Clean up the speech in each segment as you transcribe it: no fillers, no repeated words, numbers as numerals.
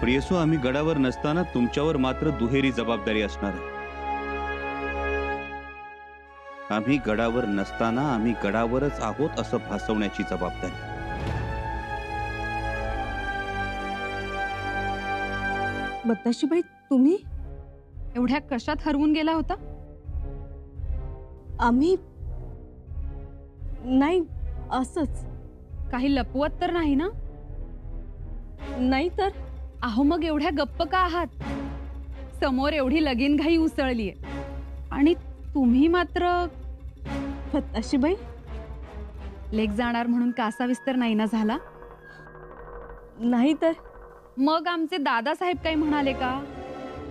प्रियसू, आम्ही गडावर नसताना तुमच्यावर मात्र दुहेरी जबाबदारी असणार आहे. आम्ही गडावर नसताना आम्ही गडावरच आहोत असं भासवण्याची जबाबदारी. बताशीबाई, तुम्ही एवढ्या कशात हरवून गेला होता? आम्ही नाही, असंच. काही लपवत तर नाही ना? नाही तर. अहो, मग एवढ्या गप्प का आहात? समोर एवढी लगीनघाई उसळलीये आणि तुम्ही मात्र. बताशीबाई, लेक जाणार म्हणून कासा विस्तार नाही ना झाला? नाही तर. मग आमचे दादासाहेब काही म्हणाले का?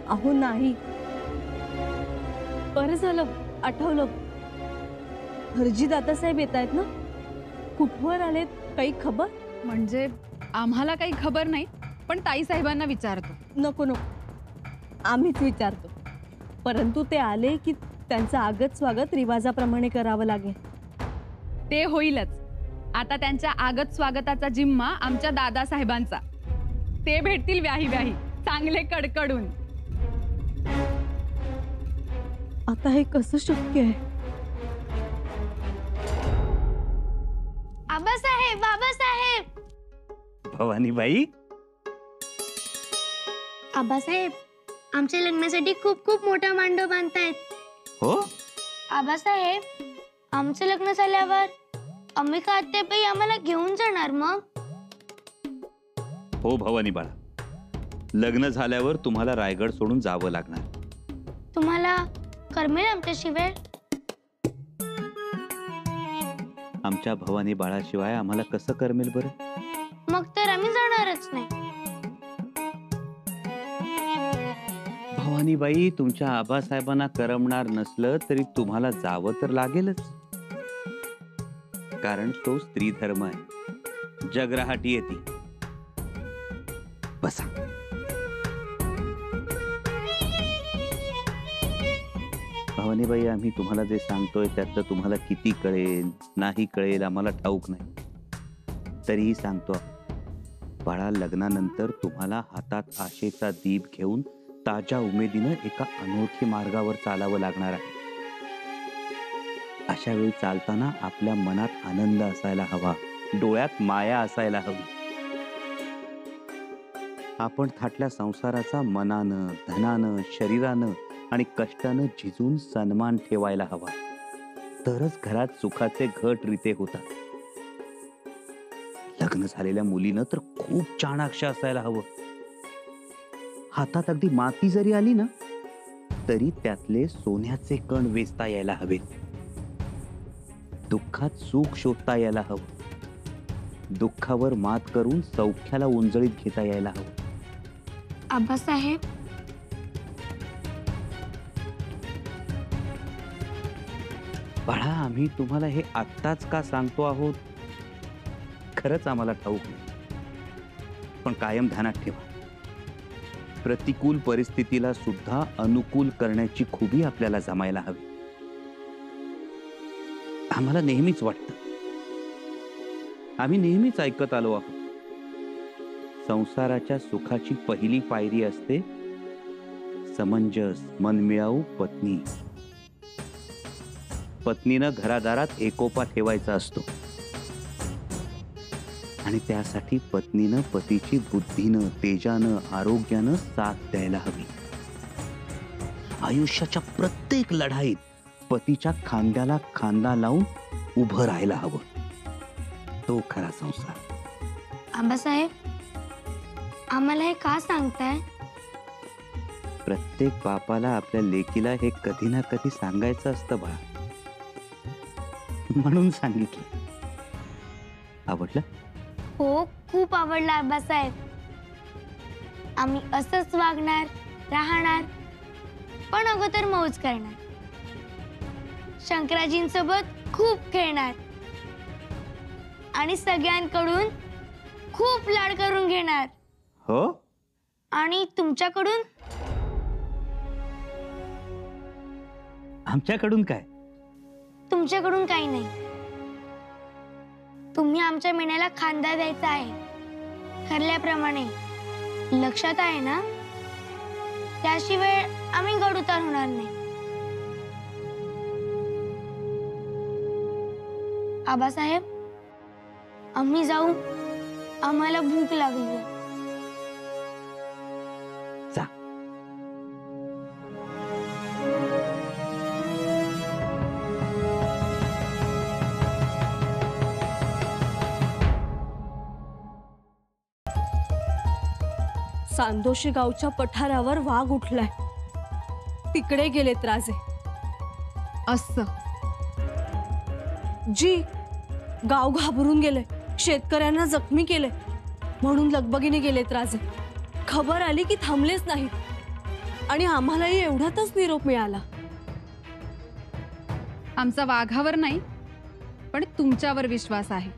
अहो नाही. बरं झालं आठवलं. हरजी दादासाहेब येत आहेत ना? कुठवर आलेत, काही खबर? म्हणजे आम्हाला काही खबर नाही, पण ताई साहेबांना विचारतो. नको नको, आम्हीच विचारतो. परंतु ते आले की त्यांचं आगत स्वागत रिवाजाप्रमाणे करावं लागेल. ते होईलच. आता त्यांच्या आगत स्वागताचा जिम्मा आमच्या दादासाहेबांचा. ते भेटतील व्याही व्याही, चांगले कडकडून. आता हे कसं शक्य आहे? आबासाहेब, बाबासाहेब. भवानीबाई, आबासाहेब, आमच्या लग्नासाठी खूप खूप मोठा मांडव बांधतायत. हो आबासाहेब, आमचं लग्न झाल्यावर अंबिका आत्याबाई आम्हाला घेऊन जाणार मग? हो भवानी बाळा, लग्न झाल्यावर तुम्हाला रायगड सोडून जावं लागणार. तुम्हाला करमेल आमच्याशिवाय? आमच्या भवानी बाळाशिवाय आम्हाला कसं करमेल बरं? मग तर आम्ही जाणारच नाही. भवानीबाई, तुमच्या आबासाहेबांना करमणार नसलं तरी तुम्हाला जावं तर लागेलच. कारण तो स्त्री धर्म आहे. जगराहाटी येते. बसा. भवानीबाई, आम्ही तुम्हाला जे सांगतोय त्यातलं तुम्हाला किती कळेल नाही कळेल आम्हाला ठाऊक नाही, तरीही सांगतो. बाळा, लग्नानंतर तुम्हाला हातात आशेचा दीप घेऊन ताज्या उमेदीनं एका अनोळखी मार्गावर चालावं लागणार आहे. अशा वेळी चालताना आपल्या मनात आनंद असायला हवा, डोळ्यात माया असायला हवी. आपण थाटल्या संसाराचा मनानं, धनानं, शरीरानं आणि कष्टानं झिजून सन्मान ठेवायला हवा. तरच घरात सुखाचे घट रीते होतात. लग्न झालेल्या मुलीनं तर खूप चाणाक्ष असायला हवं. हातात अगदी माती जरी आली ना तरी त्यातले सोन्याचे कण वेचता यायला हवेत. दुःखात सुख शोधता यायला हवं. दुःखावर मात करून सौख्याला उंजळीत घेता यायला हवं. आबासाहेब, बाळा, आम्ही तुम्हाला हे आत्ताच का सांगतो आहोत खरंच आम्हाला ठाऊक नाही. पण कायम ध्यानात ठेवा, प्रतिकूल परिस्थितीला सुद्धा अनुकूल करण्याची खुबी आपल्याला जमायला हवी. आम्हाला नेहमीच वाटतं, आम्ही नेहमीच ऐकत आलो आहोत, संसाराच्या सुखाची पहिली पायरी असते समंजस मनमिळाऊ पत्नी. पत्नीनं घरादारात एकोपा ठेवायचा असतो आणि त्यासाठी पत्नीनं पतीची बुद्धीनं, तेजानं, आरोग्यानं साथ द्यायला हवी. आयुष्याच्या प्रत्येक लढाईत पतीच्या खांद्याला खांदा लावून उभं राहायला हवं. तो खरा संसार. आबासाहेब, आम्हाला हे का सांगताय? प्रत्येक बापाला आपल्या लेकीला हे कधी ना कधी सांगायचं असतं बाळा, म्हणून सांगितलं. आवडलं? हो, खूप आवडला आबासाहेब. आम्ही असंच वागणार, राहणार, पण अगोदर मौज करणार, शंकराजींसोबत खूप खेळणार आणि सगळ्यांकडून खूप लाड करून घेणार. हो. आणि तुमच्याकडून? आमच्याकडून काय? तुमच्याकडून काही नाही. तुम्ही आमच्या मेण्याला खांदा द्यायचा आहे ठरल्याप्रमाणे. लक्षात आहे ना? त्याशिवाय आम्ही गडउतार होणार नाही. आबासाहेब, आम्ही जाऊ. आम्हाला भूक लागली. जा. सांदोशी गावच्या पठारावर वाघ उठलाय. तिकडे गेलेत राजे. असं जी, गाव घाबरून गेले. शेतकऱ्यांना जखमी केले म्हणून लगबगीने गेलेत राजे. खबर आली की थांबलेच नाहीत आणि आम्हालाही एवढ्यातच निरोप मिळाला. आमचा वाघावर नाही, पण तुमच्यावर विश्वास आहे.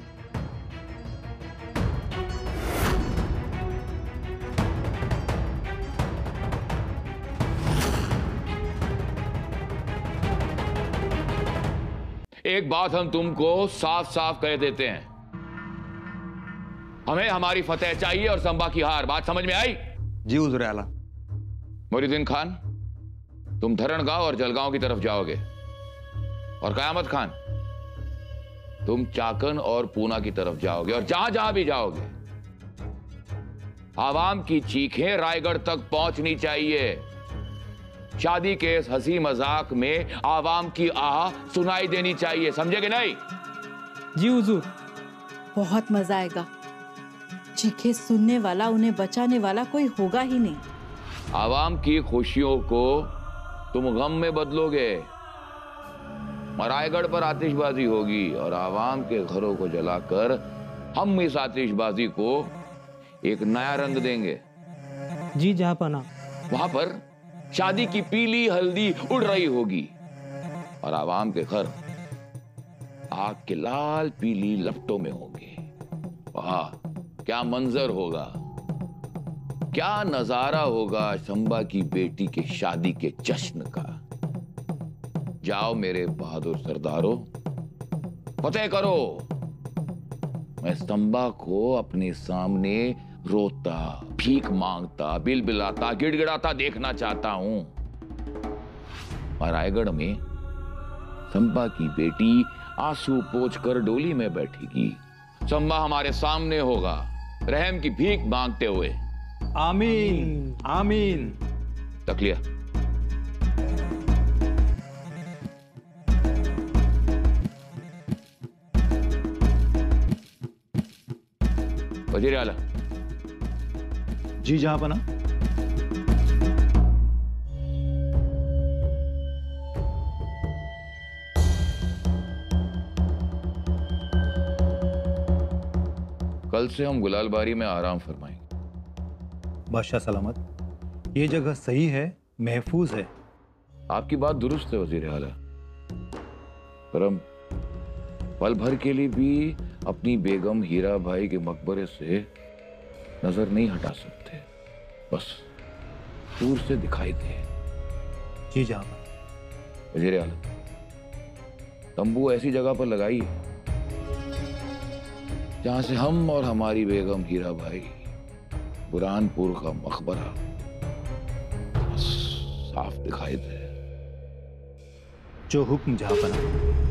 एक बात हम तुमको साफ साफ कह देते हैं, हमें हमारी फतेह चाहिए और संबा की हार. बात समझ में आई? जी हुजूर आला. मोरीदीन खान, तुम धरण गांव और जलगांव की तरफ जाओगे, और कयामत खान तुम चाकन और पूना की तरफ जाओगे. और जहां जहां भी जाओगे, आवाम की चीखें रायगढ़ तक पहुंचनी चाहिए. शादी के इस हंसी मजाक में आवाम की आह सुनाई देनी चाहिए. समझे कि नहीं? जी हुजूर. बहुत मजा आएगा. चीखे सुनने वाला, उन्हें बचाने वाला कोई होगा ही नहीं. आवाम की खुशियों को तुम गम में बदलोगे. रायगढ़ पर आतिशबाजी होगी और आवाम के घरों को जलाकर हम इस आतिशबाजी को एक नया रंग देंगे. जी जहाँपना. वहां पर शादी की पीली हल्दी उड़ रही होगी और आवाम के घर आग के लाल पीली लपटों में होंगे. वाह, क्या मंजर होगा, क्या नजारा होगा संबा की बेटी के शादी के जश्न का. जाओ मेरे बहादुर सरदारों, फतेह करो. मैं संबा को अपने सामने रोता, भीख मांगता, बिलबिलाता, गिड़गिड़ाता देखना चाहता हूं. और रायगढ़ में संबा की बेटी आंसू पोंछकर डोली में बैठेगी. संबा हमारे सामने होगा, रहम की भीख मांगते हुए. आमीन आमीन. तक लिया. वजीर आला. जी जहाँपना. कल से हम गुलालबारी में आराम फरमाएंगे. बादशाह सलामत. ये जगह सही है, महफूज है. आपकी बात दुरुस्त है वजीर आला, पर हम पल भर के लिए भी अपनी बेगम हीरा भाई के मकबरे से नजर नहीं हटा सकते. बस दूर से दिखाई दे. जी जहाँपना. वजीर आला, तंबू ऐसी जगह पर लगाइए जहां से हम और हमारी बेगम हीरा भाई बुरहानपुर का मकबरा साफ दिखाई दे. जो हुक्म जहाँपना.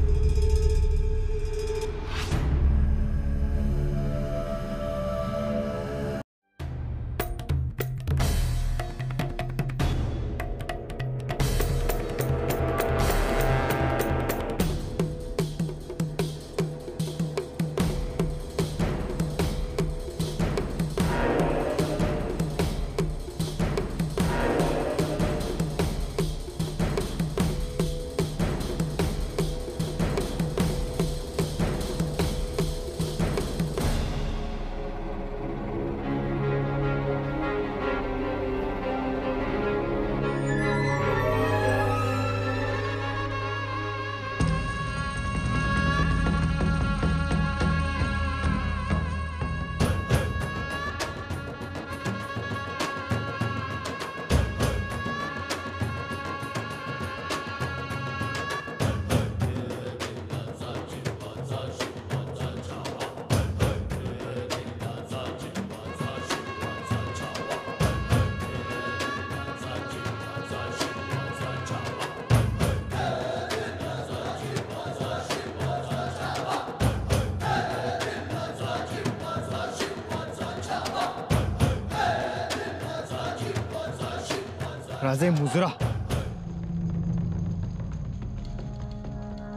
राजे मुजरा.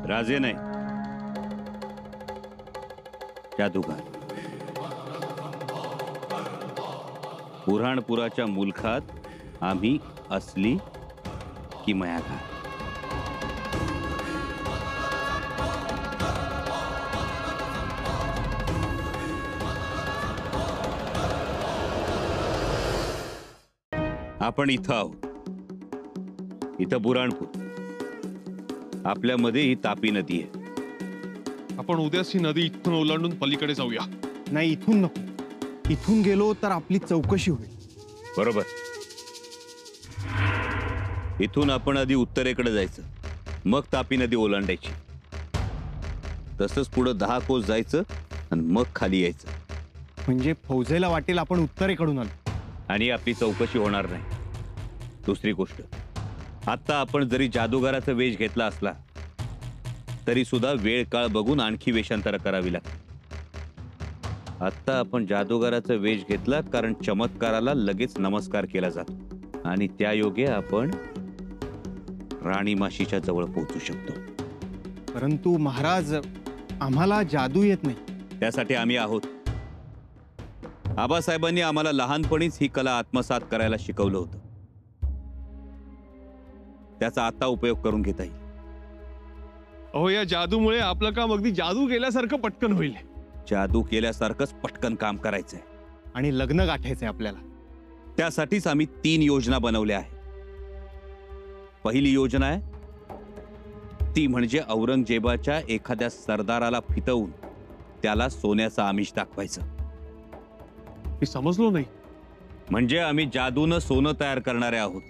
राजे नाही, जादूगार. बुऱ्हाणपुराच्या मुलखात आम्ही असली की मयागार. आपण इथं आहोत. इथं बुऱ्हाणपूर. आपल्यामध्ये ही तापी नदी आहे. आपण उद्याच ही नदी इथून ओलांडून पलीकडे जाऊया. नाही, इथून नको. इथून गेलो तर आपली चौकशी होईल. बरोबर. इथून आपण आधी उत्तरेकडे जायचं, मग तापी नदी ओलांडायची. तसंच पुढे 10 कोस जायचं आणि मग खाली यायचं. म्हणजे फौजेला वाटेल आपण उत्तरेकडून आलो. आणि आपली चौकशी होणार नाही. दुसरी गोष्ट, आता आपण जरी जादूगाराचा वेश घेतला असला तरी सुद्धा वेळ काळ बघून आणखी वेषांतर करावी लागते. आता आपण जादूगाराचा वेश घेतला कारण चमत्काराला लगेच नमस्कार केला जातो आणि त्या योगे आपण राणी माशीच्या जवळ पोहोचू शकतो. परंतु महाराज, आम्हाला जादू येत नाही. त्यासाठी आम्ही आहोत. आबासाहेबांनी आम्हाला लहानपणीच ही कला आत्मसात करायला शिकवलं होतं. त्याचा आता उपयोग करून घेता येईल. अहो, या जादूमुळे आपलं काम अगदी जादू केल्यासारखं पटकन होईल. जादू केल्यासारखंच पटकन काम करायचंय आणि लग्न गाठायचंय आपल्याला. त्यासाठीच आम्ही 3 योजना बनवल्या आहेत. पहिली योजना आहे ती म्हणजे औरंगजेबाच्या एखाद्या सरदाराला फितवून त्याला सोन्याचं आमिष दाखवायचं. मी समजलो नाही. म्हणजे आम्ही जादूनं सोनं तयार करणारे आहोत.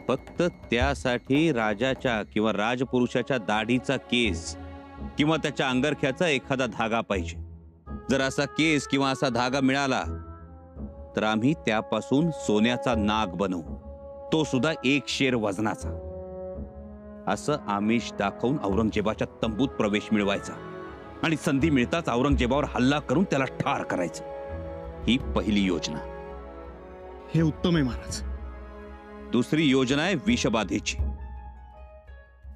फक्त त्यासाठी राजाच्या किंवा राजपुरुषाच्या दाढीचा केस किंवा त्याच्या अंगरख्याचा एखादा धागा पाहिजे. जर असा केस किंवा असा धागा मिळाला तर आम्ही त्यापासून सोन्याचा नाग बनवू, तो सुद्धा 1 शेर वजनाचा. असं आमिष दाखवून औरंगजेबाच्या तंबूत प्रवेश मिळवायचा आणि संधी मिळताच औरंगजेबावर हल्ला करून त्याला ठार करायचं. ही पहिली योजना. हे उत्तम आहे महाराज. दुसरी योजना आहे विषबाधेची.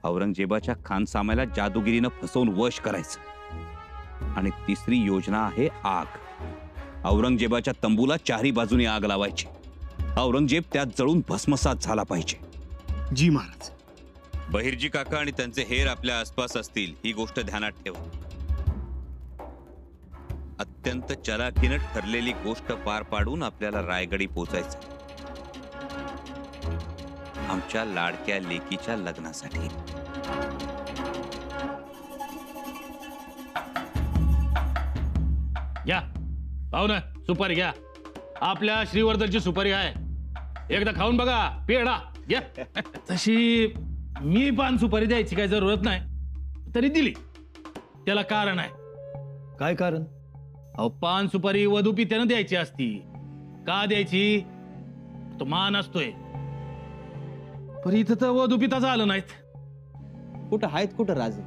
औरंगजेबाच्या खानसाम्याला जादूगिरीनं फसवून वश करायचं. आणि तिसरी योजना आहे आग. औरंगजेबाच्या तंबूला 4ही बाजूने आग लावायची. औरंगजेब त्यात जळून भस्मसात झाला पाहिजे. जी महाराज. बहिर्जी काका आणि त्यांचे हेर आपल्या आसपास असतील ही गोष्ट ध्यानात ठेवा. अत्यंत चलाखीनं ठरलेली गोष्ट पार पाडून आपल्याला रायगडी पोचायचं आमच्या लाडक्या लेकीच्या लग्नासाठी. घ्या पाहू, सुपारी घ्या. आपल्या श्रीवर्धनची सुपारी आहे. एकदा खाऊन बघा. पेढा घ्या. तशी मी पान सुपारी द्यायची काही जरूरत नाही, तरी दिली. त्याला कारण आहे. काय कारण? अहो, पान सुपारी वधू पित्यानं द्यायची असती. का द्यायची? तो मान असतोय. पण इथं तर वधू पिताच आलं नाहीत. कुठं आहेत कुठं राजे?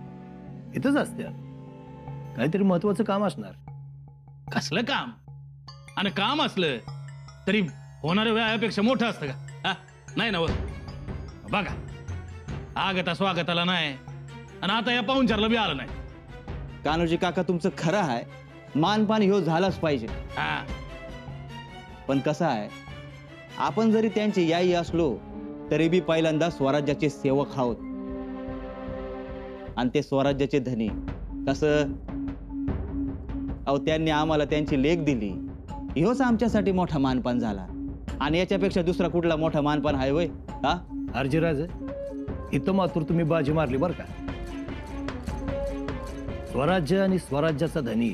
इथंच असत्या. काहीतरी महत्वाचं काम असणार. कसलं काम? आणि काम असलं तरी होणाऱ्या वेळापेक्षा मोठं असतं का? हा? नाही ना. बघा, आगता स्वागताला नाही आणि आता या पाहुणचारला बी आलं नाही. कान्होजी काका, तुमचं खरं आहे. मानपान ह्यो झालाच पाहिजे. पण कसं आहे, आपण जरी त्यांचे याई असलो तरी बी पहिल्यांदा स्वराज्याचे सेवक आहोत आणि ते स्वराज्याचे धनी. कसं? अहो, त्यांनी आम्हाला त्यांची लेख दिली, ह्योच आमच्यासाठी मोठा मानपान झाला. आणि याच्यापेक्षा दुसरा कुठला मोठा मानपान आहे वय? हा अर्जीराज, इथं मात्र तुम्ही बाजी मारली बर का. स्वराज्य आणि स्वराज्याचा धनी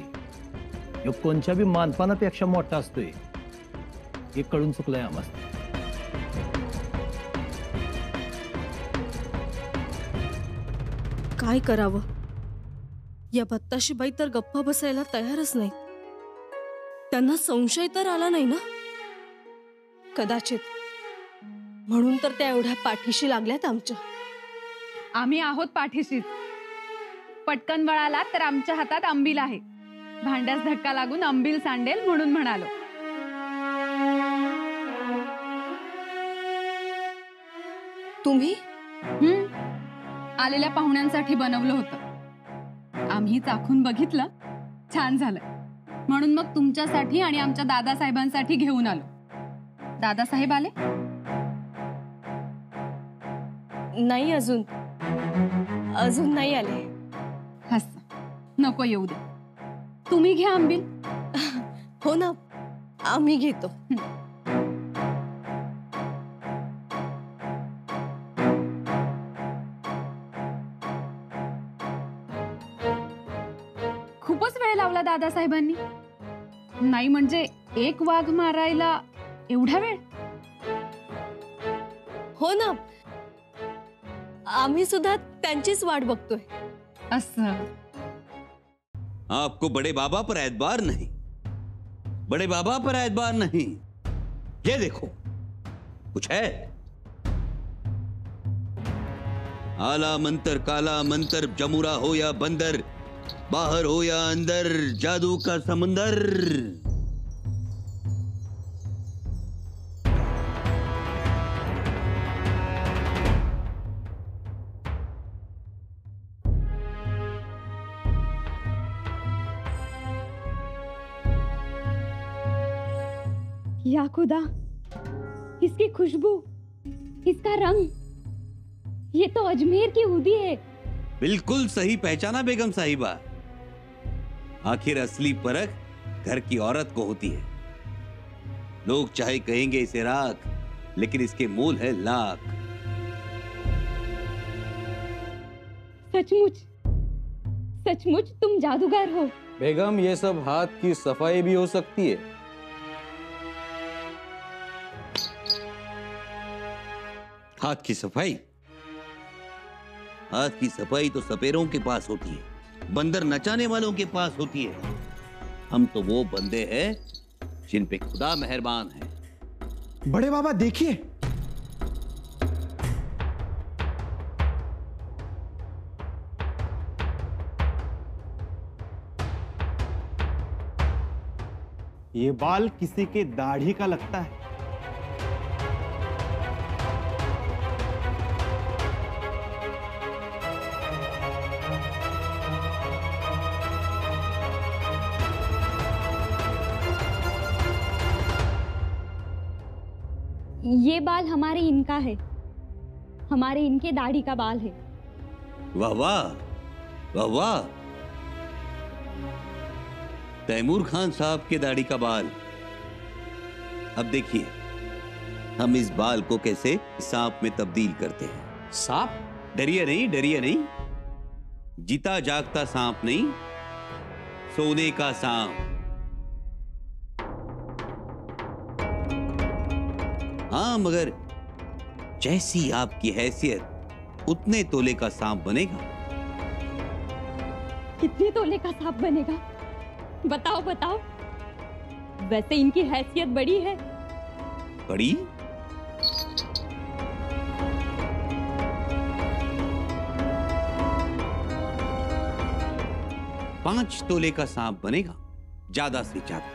ह्यो कोणत्या बी मानपानापेक्षा मोठा असतोय हे कळून चुकलंय आम्हाला. काय करावं? या बत्ताशीबाई तर गप्पा बसायला तयारच नाही. त्यांना संशय तर आला नाही ना? कदाचित म्हणून तर त्या एवढ्या पाठीशी लागल्यात आमच्या. आम्ही आहोत पाठीशीच. पटकन वळाला तर आमच्या हातात अंबील आहे. भांड्यास धक्का लागून अंबील सांडेल म्हणून म्हणालो. तुम्ही आलेल्या पाहुण्यांसाठी बनवलं होतं. आम्ही चाखून बघितलं, छान झालं. म्हणून मग तुमच्यासाठी आणि आमच्या दादासाहेबांसाठी घेऊन आलो. दादासाहेब आले? नाही, अजून नाही आले. हस, नको येऊ दे. तुम्ही घ्या आंबील. हो ना, आम्ही घेतो. खूपच वेळ लावला दादासाहेबांनी. नाही म्हणजे एक वाघ मारायला एवढा वेळ? हो ना, आम्ही सुद्धा त्यांचीच वाट बघतोय. असं आपको बड़े बाबा पर एतबार नहीं, बड़े बाबा पर एतबार नहीं. ये देखो, कुछ है? आला मंतर काला मंतर, जमुरा हो या बंदर, बाहर हो या अंदर, जादू का समंदर. या खुदा, इसकी खुशबू, इसका रंग, ये तो अजमेर की ऊदी है. बिल्कुल सही पहचाना बेगम साहिबा. आखिर असली परख घर की औरत को होती है. लोग चाहे कहेंगे इसे राख, लेकिन इसके मूल है लाख. सचमुच सचमुच तुम जादूगर हो. बेगम, ये सब हाथ की सफाई भी हो सकती है. हाथ की सफाई? हाथ की सफाई तो सपेरों के पास होती है, बंदर नचाने वालों के पास होती है. हम तो वो बंदे हैं जिन पे खुदा मेहरबान है. बड़े बाबा देखिए, ये बाल किसी के दाढ़ी का लगता है. ये बाल हमारे इनका है, हमारे इनके दाढ़ी का बाल है. वाह वाह वाह वाह. तैमूर खान साहब के दाढ़ी का बाल. अब देखिए हम इस बाल को कैसे सांप में तब्दील करते हैं. सांप? डरिए नहीं, डरिए नहीं. जीता जागता सांप नहीं, सोने का सांप. हाँ, मगर जैसी आपकी हैसियत उतने तोले का सांप बनेगा. कितने तोले का सांप बनेगा? बताओ बताओ. वैसे इनकी हैसियत बड़ी है. बड़ी? पांच तोले का सांप बनेगा, ज्यादा से ज्यादा.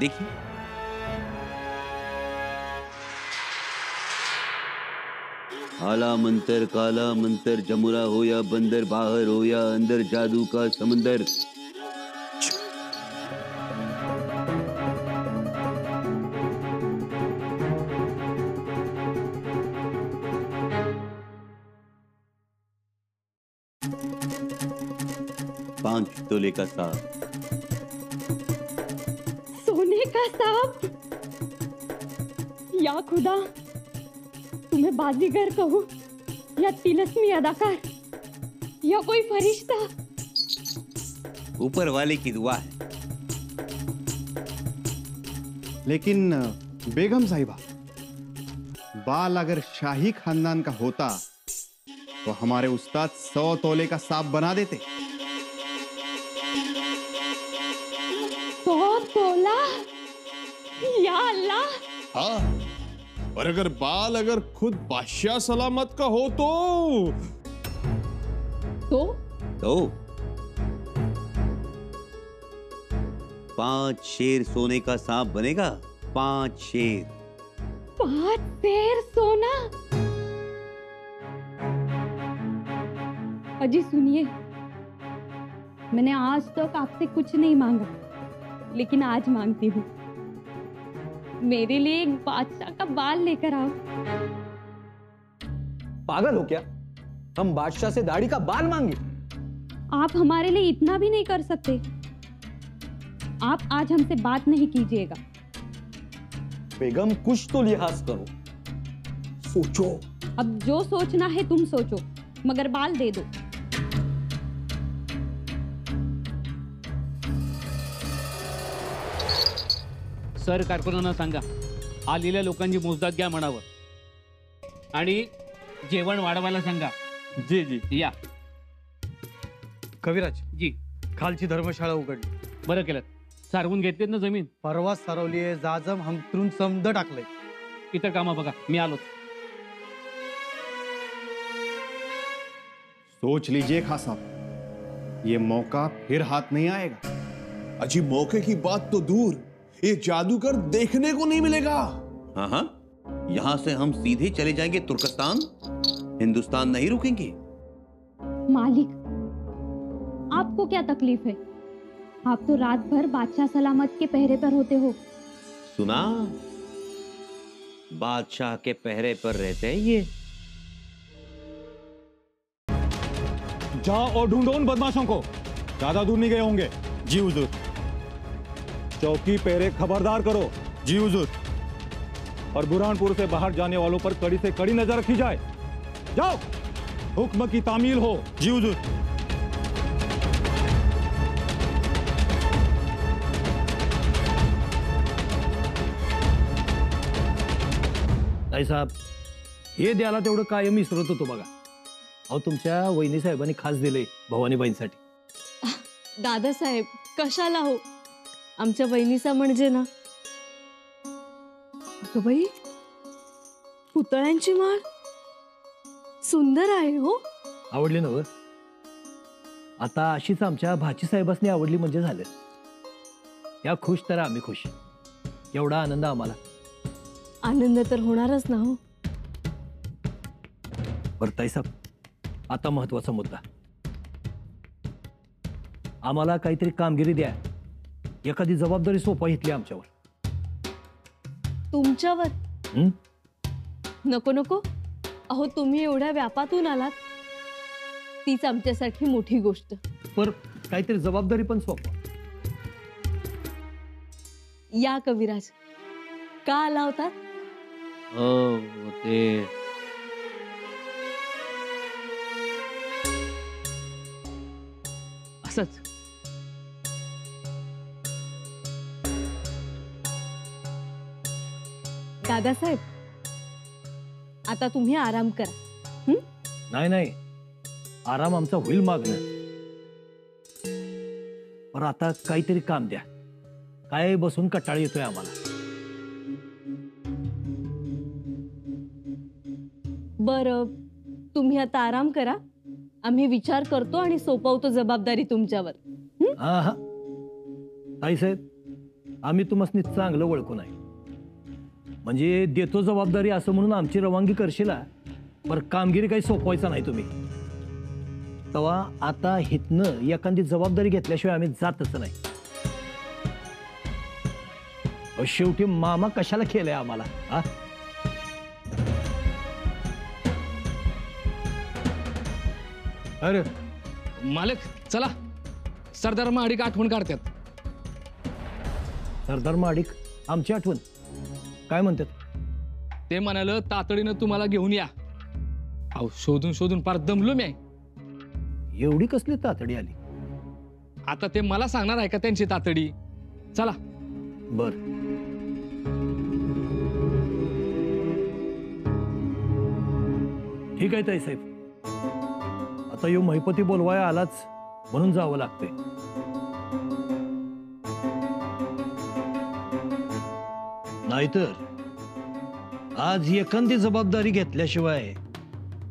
देखिए, आला मंतर काला मंतर, जमुरा हो या बंदर, बाहर हो या अंदर, जादू का समंदर. पांच तोले का सांप. सोने का सांप? या खुदा, तुम्हें बाजीगर कहूं या तिलस्मी अदाकार या कोई फरिश्ता? ऊपर वाले की दुआ है. लेकिन बेगम साहिबा, बाल अगर शाही खानदान का होता तो हमारे उस्ताद 100 तोले का सांप बना देते. 100 तोला? या अल्लाह. हाँ, और अगर बाल अगर खुद बादशाह सलामत का हो तो तो 5 शेर सोने का सांप बनेगा. 5 शेर. 5 शेर सोना? अजी सुनिए, मैंने आज तक आपसे कुछ नहीं मांगा, लेकिन आज मांगती हूँ, मेरे लिए एक बादशाह का बाल लेकर आओ। पागल हो क्या? हम बादशाह से दाढ़ी का बाल मांगे? आप हमारे लिए इतना भी नहीं कर सकते। आप आज हमसे बात नहीं कीजिएगा। बेगम कुछ तो लिहाज करो, सोचो। अब जो सोचना है तुम सोचो, मगर बाल दे दो। सर कारकुनांना सांगा, आलेल्या लोकांची मोजदाद घ्या म्हणावं आणि जेवण वाढवायला सांगा। जी जी या कविराज जी। खालची धर्मशाळा उघडली। बरं केलं। सारवून घेतलीत ना जमीन? परवा सारवलीये, जाजम हमतरून समद टाकलंय। इतर कामं बघा, मी आलो। सोच लीजिए खां साहब, ये मौका फिर हाथ नहीं आएगा। अजी मौके की बात तो दूर, ये जादूगर देखने को नहीं मिलेगा। हाँ हाँ, यहाँ से हम सीधे चले जाएंगे तुर्कस्तान, हिंदुस्तान नहीं रुकेंगे। मालिक, आपको क्या तकलीफ है? आप तो रात भर बादशाह सलामत के पहरे पर होते हो। सुना, बादशाह के पहरे पर रहते हैं ये। जाओ और ढूंढो उन बदमाशों को, ज्यादा दूर नहीं गए होंगे। जी हुजूर। चौकी पहरे खबरदार करो। जी हुजूर। और बुरहानपुर से बाहर जाने वालों पर कड़ी से कड़ी नजर रखी जाए। जाओ, हुक्म की तामील हो। जी हुजूर। ताई साहेब, हे द्याला तेवढं कायम विसरत होतो बघा। अहो, तुमच्या वहिनी साहेबांनी खास दिले भवानीबाईंसाठी। दादासाहेब कशाला हो, आमच्या वहिनीचा म्हणजे ना, अगं बाई, पुतळ्यांची माळ सुंदर आहे हो। आवडली ना? आता अशीच आमच्या भाची साहेबांनी आवडली म्हणजे झालं। या खुश तर आम्ही खुश, एवढा आनंद आम्हाला। आनंद तर होणारच ना हो। बरं ताई साहेब, आता महत्वाचा मुद्दा, आम्हाला काहीतरी कामगिरी द्या, एखादी जबाबदारी सोपा घेतली आमच्यावर। तुमच्यावर? हं? नको नको, अहो तुम्ही एवढ्या व्यापातून आलात, तीच आमच्यासाठी मोठी गोष्ट। पर काहीतरी जबाबदारी पण सोपा। या कविराज, का आला होता? ते असंच। दादासाहेब, आता तुम्ही आराम करा। नाही नाही, आराम आमचा होईल मागणं, पण आता काहीतरी काम द्या, काय बसून कटाळ येतोय आम्हाला। बरं, तुम्ही आता आराम करा, आम्ही विचार करतो आणि सोपवतो जबाबदारी तुमच्यावर। हा हा ताई साहेब, आम्ही तुम्हाला चांगलं ओळखून आहे, म्हणजे देतो जबाबदारी असं म्हणून आमची रवानगी करशीला, पर कामगिरी काही सोपवायचा नाही तुम्ही। तेव्हा आता हितनं एखादी जबाबदारी घेतल्याशिवाय आम्ही जातच नाही। शेवटी मामा कशाला केलंय आम्हाला? हा, अरे मालक, चला, सरदार महाडिक आठवण काढतात। सरदार महाडिक आमची आठवण काय म्हणतात? ते म्हणाल तातडीनं तुम्हाला घेऊन या। अहो, शोधून शोधून फार दमलो मी। एवढी कसली तातडी आली? आता ते मला सांगणार आहे का त्यांची तातडी? चला। बर, ठीक आहे ताई साहेब, आता यो महिपती बोलवाय आलाच म्हणून जावं लागते। नाहीतर आज एखादी जबाबदारी घेतल्याशिवाय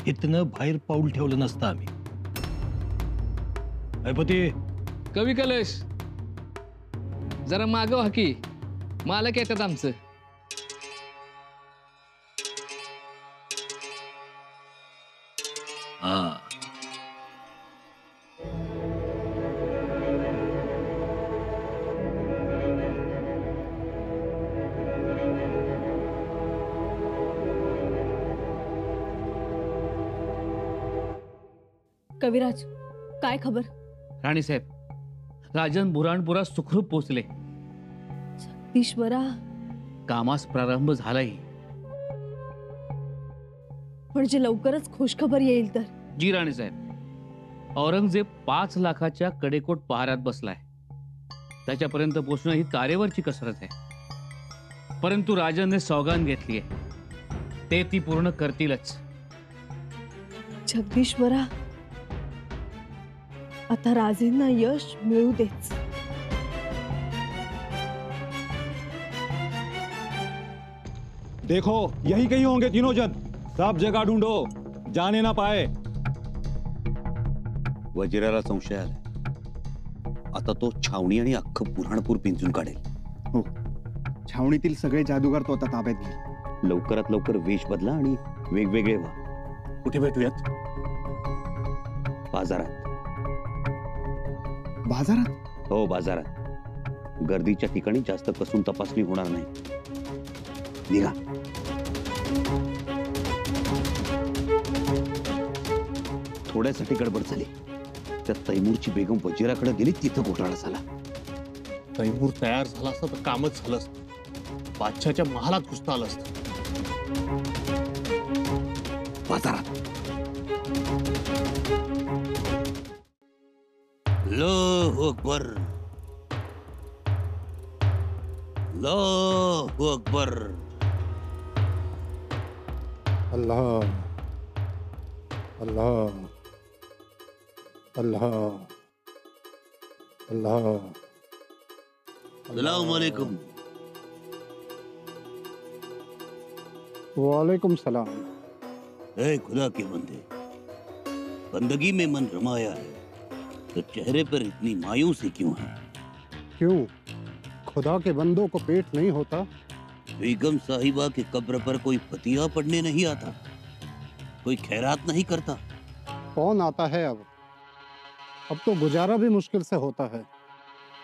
इथनं बाहेर पाऊल ठेवलं नसतं आम्ही। महिपती, कवी कलश, जरा मागव हाकी, मालक येतात आमचं। हा, कविराज, काय खबर? राणीसाहेब, राजन बुराणपुरात सुखरूप पोचले. ईश्वरा, कामास प्रारंभ झालाय. म्हणजे लवकरच खुशखबर येईल तर. जी राणीसाहेब, औरंगजेब 5 लाखाच्या कडेकोट पहाऱ्यात बसलाय. त्याच्यापर्यंत पोचणं ही तारेवरची कसरत आहे. परंतु राजनने सौगान घेतलीये, ते ती पूर्ण करतीलच. जगदीश्वरा, आता राजेंना यश मिळू देच. देखो यही कहीं होंगे तीनों जन. सब जगह ढूंढो, जाने ना पाए. वजिराला संशय आला. आता तो छावणी आणि अख्खं बुऱ्हाणपूर पिंजून काढेल. हो, छावणीतील सगळे जादूगार तो आता ताब्यात घेईल. लवकरात लवकर वेश बदला आणि वेगवेगळे व्हा. कुठे भेटूयात? बाजारात. बाजारात? हो, बाजारात. गर्दीच्या ठिकाणी जास्त कसून तपासणी होणार नाही. निघा. थोड्यासाठी गडबड झाली. त्या तैमूरची बेगम वजिराकडे गेली, तिथं घोटाळा झाला. तैमूर तयार झाला असता तर कामच झालं असतं. बादशाच्या महालात घुसता आलं असतं. बाजारात. अल्लाहु अकबर, अल्लाहु अकबर. अल्लाह अल्लाह अल्लाह अल्लाह. अस्सलाम वालेकुम. वालेकुम सलाम. ऐ खुदा के बंदे, बंदगी में मन रमाया है तो चेहरे पर इतनी मायूसी क्यों है? क्यों? खुदा के बंदों को पेट नहीं होता? बेगम साहिबा के कब्र पर कोई फतिहा पढ़ने नहीं आता? कोई खैरात नहीं करता? कौन आता है अब तो गुजारा भी मुश्किल से होता है.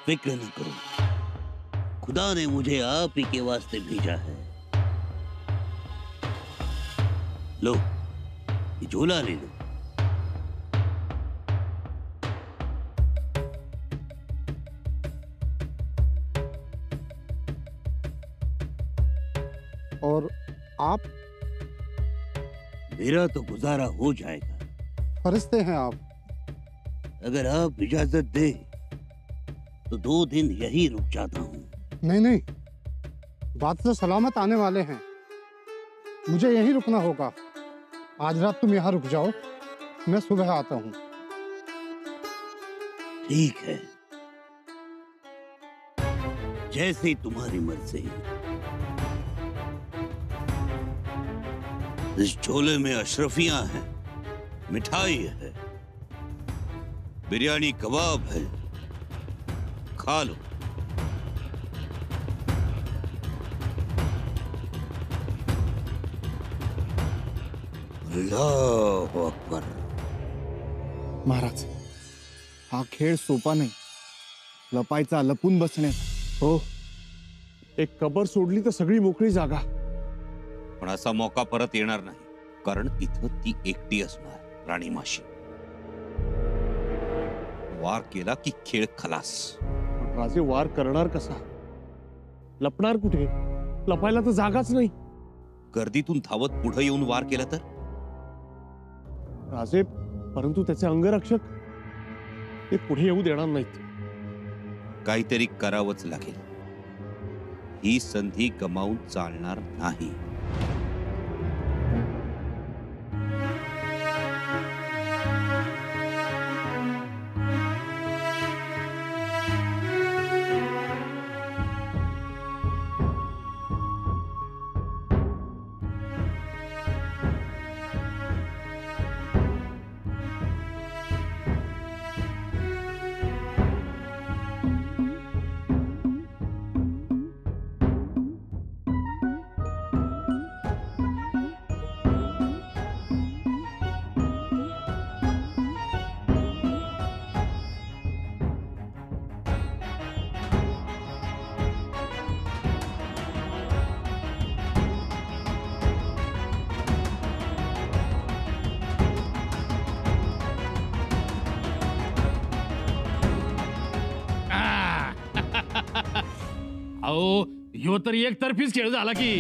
फिक्र न करो, खुदा ने मुझे आप ही के वास्ते भेजा है. लो, ये झोला ले लो. और आप? मेरा तो गुजारा हो जाएगा. फरिश्ते हैं आप. अगर आप इजाजत दे तो 2 दिन यही रुक जाता हूँ. नहीं, बात से सलामत आने वाले हैं. मुझे यहीं रुकना होगा. आज रात तुम यहाँ रुक जाओ, मैं सुबह आता हूँ. ठीक है, जैसे तुम्हारी मर्जी. इस झोले में अशरफियां हैं, मिठाई है, बिरयानी कबाब है, खा लो. अल्लाहु अकबर. महाराज, हा खेळ सोपा नाही. लपायचा, लपून बसण्यात. हो, एक कबर सोडली तर सगळी मोकळी जागा. पण असा मौका परत येणार नाही, कारण इथं ती एकटी असणार. राणी माशी. वार केला की खेळ खलास. राजे वार करणार कसा? लपणार कुठे? लपायला तर जागाच नाही. गर्दीतून धावत पुढे येऊन वार केला तर? राजे, परंतु त्याचे अंगरक्षक ते पुढे येऊ देणार नाहीत. काहीतरी करावंच लागेल. ही संधी गमावून चालणार नाही. अहो ह्यो तर एकतर्फीच खेळ झाला की.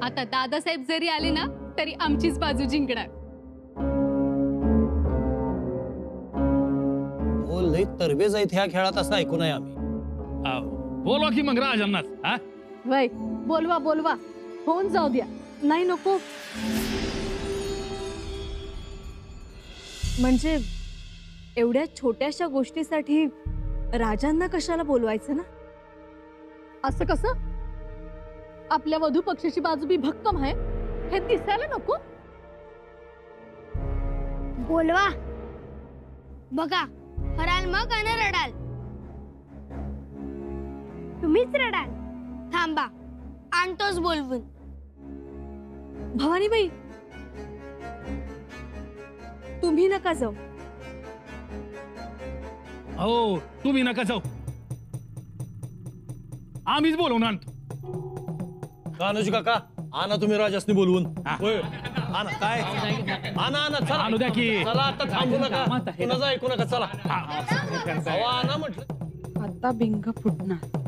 आता दादासाहेब जरी आले ना तरी आमचीच बाजू जिंकणार. हो लई तरबेज आहेत ह्या खेळात असं ऐकून आहे आम्ही. बोलवा की मग राजांनाच. हा वय बोलवा बोलवा, होऊन जाऊ द्या. नाही नको. म्हणजे एवढ्या छोट्याशा गोष्टीसाठी राजांना कशाला बोलवायचं ना? असं कसं? आपल्या वधू पक्षाची बाजू बी भक्कम आहे हे दिसायला नको? बोलवा, बघा हराल मग आणि रडाल. तुम्हीच रडाल. थांबा, आणतोच बोलवून. भवानीबाई, तुम्ही नका जाऊ. हो तुम्ही नका जाऊ, आम्हीच बोलवून आणतो. कान्होजी काका आणा तुम्ही राजासनी बोलवून. होय आणा. काय आणा आणा चला. आणू द्या की. चला आता थांबू नका, कुणाचं ऐकू नका. चला आणा म्हटलं. आता बिंग फुटणार.